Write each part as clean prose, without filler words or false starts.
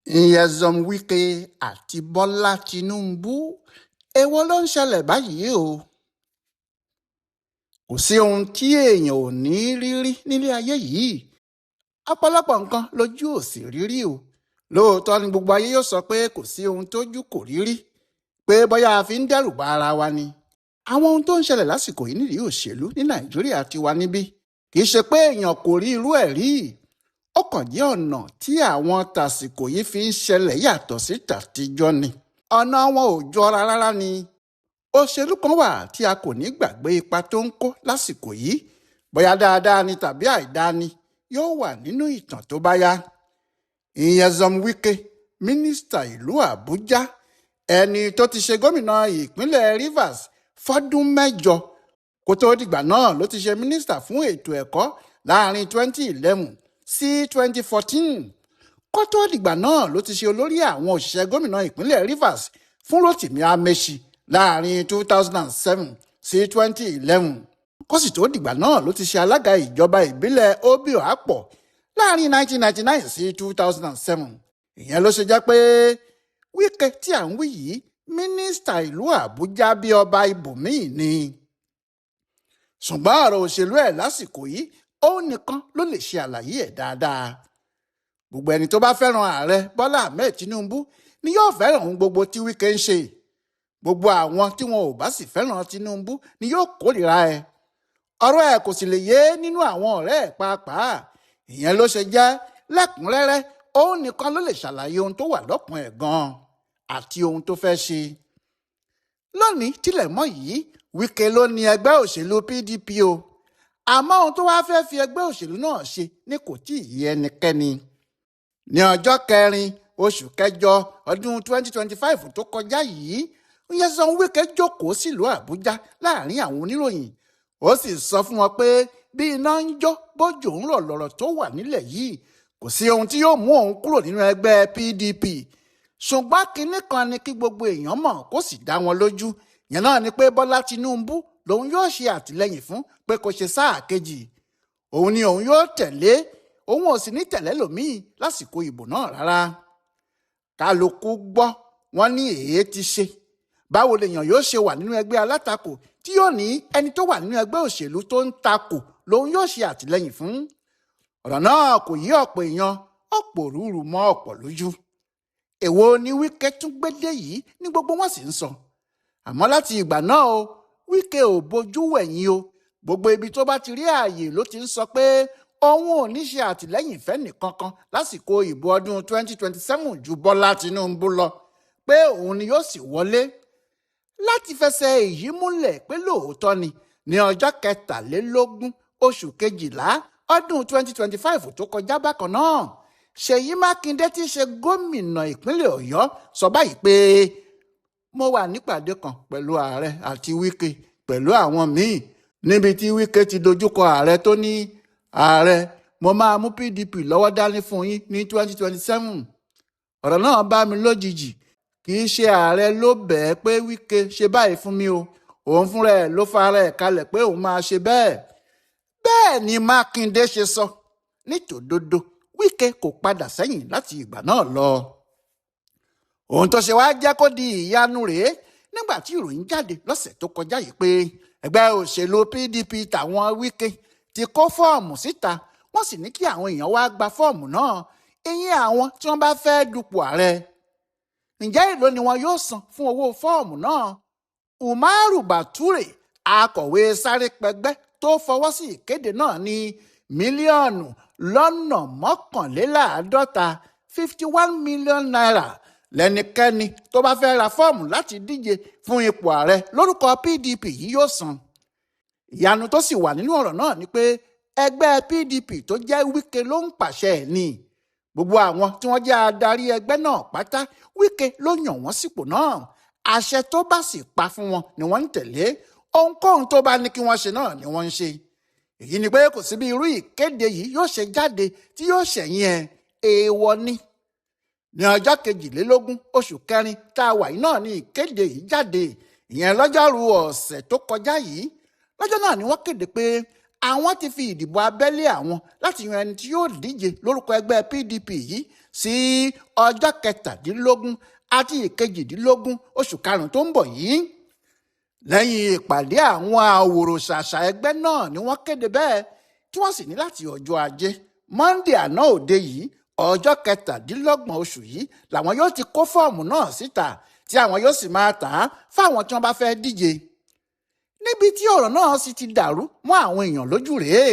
Nyesom Wike àti Bọ́lá Tinubu èwo ló ń ṣẹlẹ̀ báyìí o. Kò sí ohun tí èèyàn ò ní rírí nílé ayé yìí. Ọ̀pọ̀lọpọ̀ nǹkan lójú ò sì rírí o. Lóòótọ́ ni gbogbo ayé yóò sọ pé kò sí ohun tójú kò rírí, pé bóyá a fi ń dẹ́rù bà ara wa ni. Àwọn ohun tó ń ṣẹlẹ̀ lásìkò yìí nídìí òṣèlú ní Nàìjíríà ti wà níbí. Kì í ṣe pé èèyàn kò rí irú ẹ̀ rí. Ó kàn jẹ́ ọ̀nà tí àwọn tàsìkò yìí fi ń ṣẹlẹ̀ yàtọ̀ sí tàtijọ́ ni. Ọ̀nà wọn ò jọra rárá ni. Òṣèlú kan wà tí a kò ní gbàgbé ipa tó ń kó lásìkò yìí. Bóyá dáadáa ni tàbí àìdáa ni yóò wà nínú ìtàn tó bá yá. Nyesom Wike, mínísítà ìlú Àbújá, ẹni tó ti ṣe gómìnà ìpínlẹ̀ Rivers fọ́dún 6, kó tó dìgbà náà ló ti ṣe mínísítà fún ètò ẹ̀kọ́ láàrin 2011 sí 2014. Kó tó dìgbà náà ló ti ṣe olórí àwọn òṣìṣẹ́ gómìnà ìpínlẹ̀ Rivers fún Rotimi Amechi láàrin 2007 sí 2011. Kó sì tó dìgbà náà ló ti ṣe alága ìjọba ìbílẹ̀ Obio-Akpor láàrin 1999 sí 2007. Ìyẹn ló ṣe jẹ́ pé Wike tí à ń wí yìí mínísítà ìlú Àbújá bí ọba ibòmíì ni. Ṣùgbọ́n ọ̀rọ̀ òṣèlú ẹ̀ lásìkò yìí òun nìkan ló lè ṣe àlàyé ẹ̀ dáadáa. Gbogbo ẹni tó bá fẹ́ràn ààrẹ Bọ́lá Ahmed Tinubu ni yóò fẹ́ràn ohun gbogbo tí Wike ń ṣe. Gbogbo àwọn tí wọn ò bá sì fẹ́ràn Tinubu ni yóò kórìíra ẹ̀. Ọ̀rọ̀ ẹ̀ kò sì lè yé nínú àwọn ọ̀rẹ́ ẹ̀ pàápàá. Ìyẹn ló ṣe jẹ́ lẹ́kùnrẹ́rẹ́ òun nìkan ló lè ṣàlàyé ohun tó wà lọ́kàn ẹ̀ gan-an àti ohun tó fẹ́ ṣe. Lónìí tílẹ̀ mọ́ yìí Wike ló ní ẹgbẹ́ òṣèlú PDP o. Àmọ́ ohun tó wáá fẹ́ fi ẹgbẹ́ òṣèlú náà ṣe ni kò tí ì yé ẹnikẹ́ni. Ní ọjọ́ 4 oṣù kẹjọ ọdún 2025 tó kọjá yìí, Nyesom Wike jókòó sílùú Àbújá láàrin àwọn oníròyìn. Ó sì sọ fún wọn pé bí iná ń jó bójò ń rọ̀ lọ́rọ̀ tó wà nílẹ̀ yìí, kò sí ohun tí yóò mú òun kúrò nínú ẹgbẹ́ PDP. Ṣùgbọ́n kinní kan ni kí gbogbo èèyàn mọ̀ kó sì dá wọn lójú. Yẹn náà ni pé Bọ́lá Tinubu lòun yóò ṣe àtìlẹ́yìn fún pé kó ṣe sáà kejì. Òun ni òun yóò tẹ̀lé, òun ò sì ní tẹ̀lé lòmíì lásìkò ìbò náà rárá. Kálukú gbọ́, wọ́n ní èé ti ṣe. Báwo lèèyàn yóò ṣe wà nínú ẹgbẹ́ alátakò tí yóò ní ẹni tó wà nínú ẹgbẹ́ òṣèlú tó ń takò lòun yóò ṣe àtìlẹ́yìn fún? Ọ̀rọ̀ náà kò yí ọ̀pọ̀ èèyàn, ọ̀pọ̀ rúurú mọ́ ọ̀pọ̀ lójú. Èwo ni Wike tún gbédè yìí ní gbogbo wọn sì ń sọ. Àmọ́ láti ìgbà náà o, Wike ò bojú wẹ̀yìn o. Gbogbo ibi tó bá ti rí ààyè ló ti ń sọ pé òun ò ní ṣe àtìlẹ́yìn fẹ́nìkankan lásìkò ìbò ọdún 2027 ju Bọ́lá Tinubu lọ, pé òun ni yóò sì wọlé. Láti fẹsẹ̀ èyí múlẹ̀ pé lóòótọ́ ni ní ọjọ́ 23 oṣù kejìlá ọdún 2025 tó kọjá bákan náà, Ṣèyí Mákindé tí í ṣe gómìnà ìpínlẹ̀ Ọ̀yọ́ sọ báyìí pé mo wà nípàdé kan pẹ̀lú ààrẹ àti Wike pẹ̀lú àwọn míì, níbi tí Wike ti dojúkọ ààrẹ tó ní, ààrẹ mo máa mú PDP lọ́wọ́ dání fún yín ní 2027. Ọ̀rọ̀ náà bá mi lójijì. Kì í ṣe ààrẹ ló bẹ̀ẹ́ pé Wike ṣe báyìí fún mi o, òun fúnra ẹ̀ ló fara ẹ̀ kalẹ̀ pé òun máa ṣe bẹ́ẹ̀. Bẹ́ẹ̀ ni Mákindé ṣe sọ. Nítòdodo Wike kò padà sẹ́yìn láti ìgbà náà lọ. Ohun tó ṣe wá jẹ́ kó di ìyanu rèé nígbà tí ìròyìn jáde lọ́sẹ̀ tó kọjá yìí pé ẹgbẹ́ òṣèlú PDP tàwọn Wike ti kó fọ́ọ̀mù síta, wọ́n sì ní kí àwọn èèyàn wá gba fọ́ọ̀mù náà, ìyẹn àwọn tí wọ́n bá fẹ́ dupò ààrẹ. Ǹjẹ́ èló ni wọn yóò san fún owó fọ́ọ̀mù náà? Umaru Bature, akọ̀wé Sárépẹgbẹ́ tó fọwọ́ sí ìkéde náà ní mílíọ̀nù lọ́nà 51 51 million naira lẹ́nikẹ́ni tó bá fẹ́ ra fọ́ọ̀mù láti díje fún ipò ààrẹ lórúkọ PDP yìí yóò san. Ìyanu tó sì wà nínú ọ̀rọ̀ náà ni pé ẹgbẹ́ PDP tó jẹ́ Wike ló ń pàṣẹ ẹ̀ ni. Gbogbo àwọn tí wọ́n jẹ́ adarí ẹgbẹ́ náà pátá Wike ló yàn wọ́n sípò náà. Àṣẹ tó bá sì pa fún wọn ni wọ́n ń tẹ̀lé. Ohunkóhun tó bá ní kí wọ́n ṣe náà ni wọ́n ń ṣe. Èyí ni pé kò sí bí irú ìkéde yìí yóò ṣe jáde tí yóò ṣẹ̀yìn ẹ̀, èèwọ̀ ni. Ní ọjọ́ 22 oṣù kẹrin tá a wà yìí náà ni ìkéde yìí jáde. Ìyẹn lọ́jọ́rú ọ̀sẹ̀ tó kọjá yìí. Lọ́jọ́ náà ni wọ́n kéde pé àwọn ti fi ìdìbò abẹ́lé àwọn láti yan ẹni tí yóò díje lórúkọ ẹgbẹ́ PDP yìí sí ọjọ́ 17 àti 18 oṣù karùn-ún tó ń bọ̀ yìí. Lẹ́yìn ìpàdé àwọn àwòrò-ṣàṣà ẹgbẹ́ náà ni wọ́n kéde bẹ́ẹ̀, tí wọ́n sì ní láti ọjọ́ ajé Monday àná òde yìí ọjọ́ 27 oṣù yìí làwọn yóò ti kó fọ́ọ̀mù náà síta tí àwọn yóò sì máa tà á fáwọn tí wọ́n bá fẹ́ díje. Níbi tí ọ̀rọ̀ náà sì ti dàrú mọ́ àwọn èèyàn lójú rèé.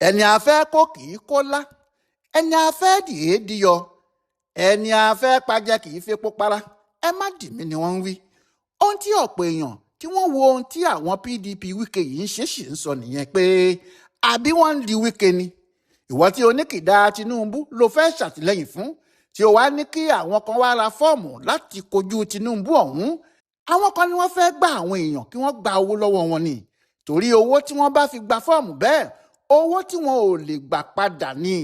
Ẹni a fẹ́ kó kì í kó lá, ẹni a fẹ́ dì é diyọ, ẹni a fẹ́ pajẹ kì í fepo para, ẹ má dì mí ni wọ́n ń wí. Ohun tí ọ̀pọ̀ èèyàn tí wọ́n wo ohun tí àwọn PDP Wike yìí ń ṣe sì ń sọ nìyẹn pé àbí wọ́n ń di Wike ni. Ìwọ tí oníkìdá Tinubu ló fẹ́ ṣàtìlẹ́yìn fún, tí ó wá ní kí àwọn kan wá ra fọ́ọ̀mù láti kojú Tinubu ọ̀hún. Àwọn kan ni wọ́n fẹ́ gba àwọn èèyàn kí wọ́n gba owó lọ́wọ́ wọn ni, torí owó tí wọ́n bá fi gba fọ́ọ̀mù bẹ́ẹ̀ owó tí wọn ò lè gbà padà ni.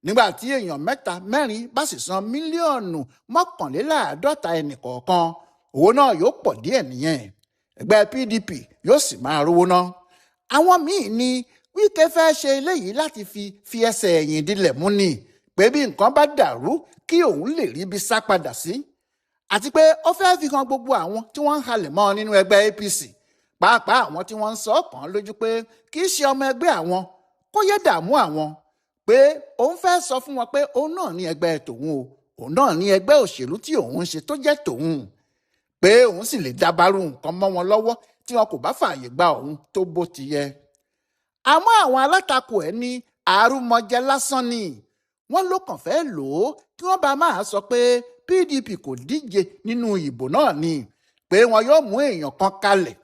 Nígbà tí èèyàn 3-4 bá sì san mílíọ̀nù 51 ẹnìkọ̀ọ̀kan, owó náà yóò pọ̀ díẹ̀ nìyẹn. Ẹgbẹ́ PDP yóò sì máa rówó ná. Àwọn míì ní Wike fẹ́ ṣe eléyìí láti fi ẹsẹ̀ ẹ̀yìn dilẹ̀ mú ni, pé bí nǹkan bá dàrú kí òun lè rí ibi sá padà sí. Àti pé ó fẹ́ fi hàn gbogbo àwọn tí wọ́n ń halẹ̀ mọ́ nínú ẹgbẹ́ APC, pàápàá àwọn tí wọ́n ń sọ ọkàn lójú pé kì í ṣe ọmọ ẹgbẹ́ àwọn, kó yẹ dààmú àwọn, pé òun fẹ́ sọ fún wọn pé òun náà ní ẹgbẹ́ tòun o, òun náà ní ẹgbẹ́ òṣèlú tí òun ń ṣe tó jẹ́ tòun, pé òun sì lè dábàrú nǹkan mọ́ wọn lọ́wọ́ tí wọn kò bá fààyè gba òun tó bó ti yẹ. Àmọ́ àwọn alátakò ẹ̀ ní àrùmọ̀jẹ lásán ni. Wọ́n ló kàn fẹ́ lò ó kí wọ́n bá máa sọ pé PDP kò díje nínú ìbò náà ni, pé wọn yóò mú èèyàn kan kalẹ̀,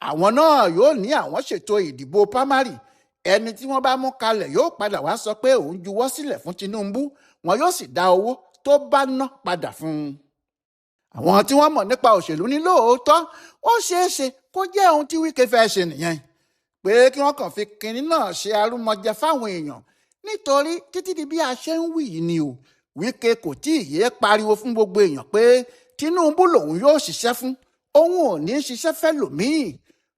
àwọn náà yóò ní àwọn ṣètò ìdìbò primary, ẹni tí wọ́n bá mú kalẹ̀ yóò padà wá sọ pé òun juwọ́ sílẹ̀ fún Tinubu, wọn yóò sì dá owó tó bá ná padà fún un. Àwọn tí wọ́n mọ̀ nípa òṣèlú ní lóòótọ́ ó ṣeé ṣe kó jẹ́ ohun tí Wike fẹ́ ṣe nìyẹn, pé kí wọ́n kàn fi kinní náà ṣe arúmọjẹ fáwọn èèyàn, nítorí títí di bí a ṣe ń wí yìí ni o, Wike kò tí ì yé pariwo fún gbogbo èèyàn pé Tinubu lòun yóò ṣiṣẹ́ fún, òun ò ní ṣiṣẹ́ fẹ́ lòmíì.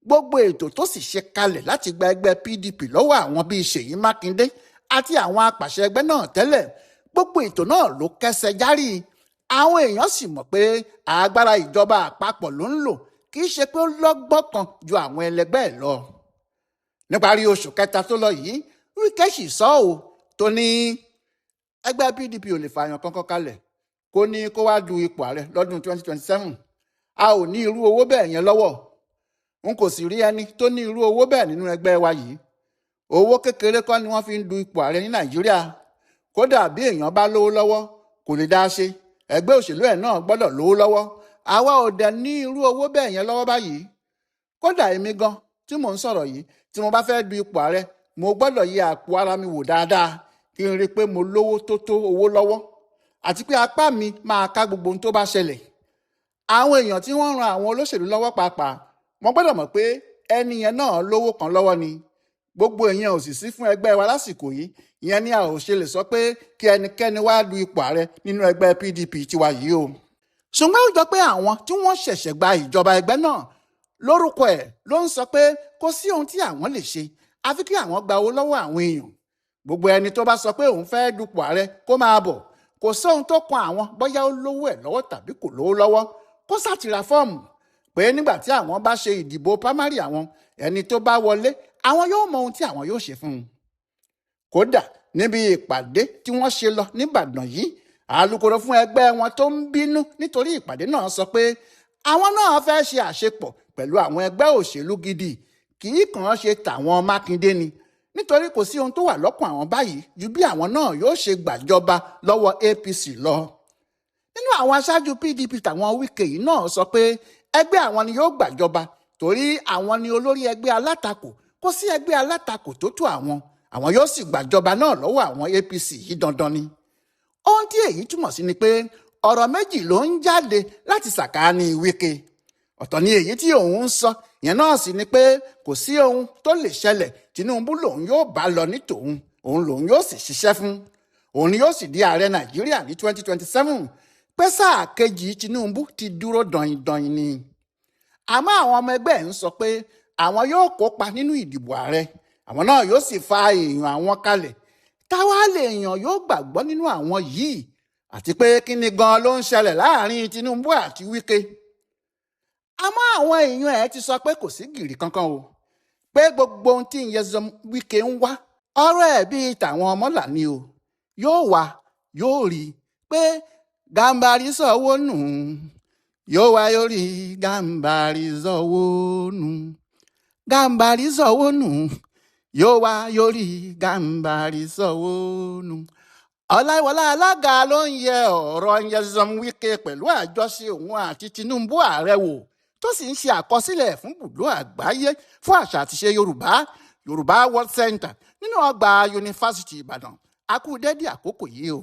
Gbogbo ètò tó sì ṣe kalẹ̀ láti gba ẹgbẹ́ PDP lọ́wọ́ àwọn bíi Ṣèyí Mákindé àti àwọn apàṣẹ ẹgbẹ́ náà tẹ́lẹ̀, gbogbo ètò náà ló kẹsẹ̀ járí. Àwọn èèyàn sì mọ̀ pé agbára ìjọba àpapọ̀ ló ń lò, kì í ṣe pé ó lọ́gbọ́n kan ju àwọn ẹlẹgbẹ́ ẹ̀ lọ. Níparí oṣù kẹta tó lọ yìí, Wike sì sọ ọ́ tó ní ẹgbẹ́ PDP ò lè fààyàn kankan kalẹ̀ kó ní kó wá du ipò ààrẹ lọ́dún 2027. A ò ní irú owó bẹ́ẹ̀ yẹn lọ́wọ́. N kò sì rí ẹni tó ní irú owó bẹ́ẹ̀ nínú ẹgbẹ́ wa yìí. Owó kékeré kọ́ ni wọ́n fi ń du ipò ààrẹ ní Nàìjíríà. Kódà bí èèyàn bá lówó lọ́wọ́ kò lè dá ṣe, ẹgbẹ́ òṣèlú ẹ̀ náà gbọ́dọ̀ lówó lọ́wọ́. Àwa ò dẹ̀ ní irú owó bẹ́ẹ̀ yẹn lọ́wọ́ báyìí. Kódà èmi gan tí mò ń sọ̀rọ̀ yìí, tí mo bá fẹ́ du ipò ààrẹ, mo gbọ́dọ̀ yẹ àpò ara mi wò dáadáa kí n rí i pé mo lówó tó owó lọ́wọ́, àti pé apá mi máa ká gbogbo ohun tó bá ṣẹlẹ̀. Àwọn èèyàn tí wọ́n ń ran àwọn olóṣèlú lọ́wọ́ pàápàá, wọ́n gbọ́dọ̀ mọ̀ pé ẹni yẹn náà lówó kan lọ́wọ́ ni. Gbogbo èèyàn ò sì sí fún ẹgbẹ́ wa lásìkò yìí, ìyẹn ni a ò ṣe lè sọ pé kí ẹnikẹ́ni wá du ipò ààrẹ nínú ẹgbẹ́ PDP tiwa yìí o. Ṣùgbọ́n ó jọ pé àwọn tí wọ́n ṣẹ̀ṣẹ̀ gba ìjọba ẹgbẹ́ náà lórúkọ ẹ̀ ló ń sọ pé kò sí ohun tí àwọn lè ṣe àfi kí àwọn gba owó lọ́wọ́ àwọn èèyàn. Gbogbo ẹni tó bá sọ pé òun fẹ́ dupò ààrẹ kó máa bọ̀, kò sóhun tó kan àwọn bóyá ó lówó ẹ̀ lọ́wọ́ tàbí kò lówó lọ́wọ́, kó sátìra fọ́ọ̀mù, pé nígbà tí àwọn bá ṣe ìdìbò primary àwọn, ẹni tó bá wọlé àwọn yóò mọ ohun tí àwọn yóò ṣe fún un. Kódà níbi ìpàdé tí wọ́n ṣe lọ níbàdàn yìí, alukoro fún ẹgbẹ́ wọn tó ń bínú nítorí ìpàdé náà sọ pé àwọn náà fẹ́ ṣe àṣepọ̀ pẹ̀lú àwọn ẹgbẹ́ òṣèlú gidi, kì í kàn án ṣe tàwọn Mákindé ni, nítorí kò sí ohun tó wà lọ́kàn àwọn báyìí ju bí àwọn náà yóò ṣe gbàjọba lọ́wọ́ APC lọ. Nínú àwọn aṣáájú PDP tàwọn Wike yìí náà sọ pé ẹgbẹ́ àwọn ni yóò gbàjọba torí àwọn ni olórí ẹgbẹ́ alátakò, kò sí ẹgbẹ́ alátakò tó tó àwọn yóò sì gbàjọba náà lọ́wọ́ àwọn APC yìí dandan ni. Ohun tí èyí túmọ̀ sí ni pé ọ̀rọ̀ méjì ló ń jáde láti sàkáání Wike. Ọ̀tọ̀ ni èyí tí òun ń sọ, ìyẹn náà sì ni pé kò sí ohun tó lè ṣẹlẹ̀, Tinubu lòun yóò bá lọ ní tòun, òun lòun yóò sì ṣiṣẹ́ fún, òun ni yóò sì di ààrẹ Nàìjíríà ní 2027, pé sáà kejì Tinubu ti dúró dọ̀yìndọ̀yìn ni. Àmọ́ àwọn ọmọ ẹgbẹ́ ń sọ pé àwọn yóò kópa nínú ìdìbò ààrẹ, àwọn náà yóò sì fa èèyàn àwọn kalẹ̀ táwa lèèyàn yóò gbàgbọ́ nínú àwọn yìí àti pé kí ni gan ló ń ṣẹlẹ̀ láàrin Tinubu àti Wike. àmọ́ àwọn èèyàn ẹ̀ ti sọ pé kò sí gìrì kankan o, pé gbogbo ohun tí Nyesom Wike ń wá ọ̀rọ̀ ẹ̀ bíi tàwọn ọmọlà ni o, yóò wá yóò rí i pé Gàmbàrí sọ̀wọ́ nù, yóò wá yóò rí Gàmbàrí sọ̀wọ́ nù, Gàmbàrí sọ̀wọ́ nù, yóò wá yóò rí Gàmbàrí sọ̀wọ́ nù. Ọláìwọlá alága ló ń yẹ ọ̀rọ̀ Nyesom Wike pẹ̀lú àjọṣe òun àti Tinubu ààrẹ wò, tó sì ń ṣe àkọsílẹ̀ fún bùdó àgbáyé fún àṣà àtiṣe Yorùbá World Center nínú ọgbà yunifásitì Ìbàdàn. A kú dédé àkókò yìí o.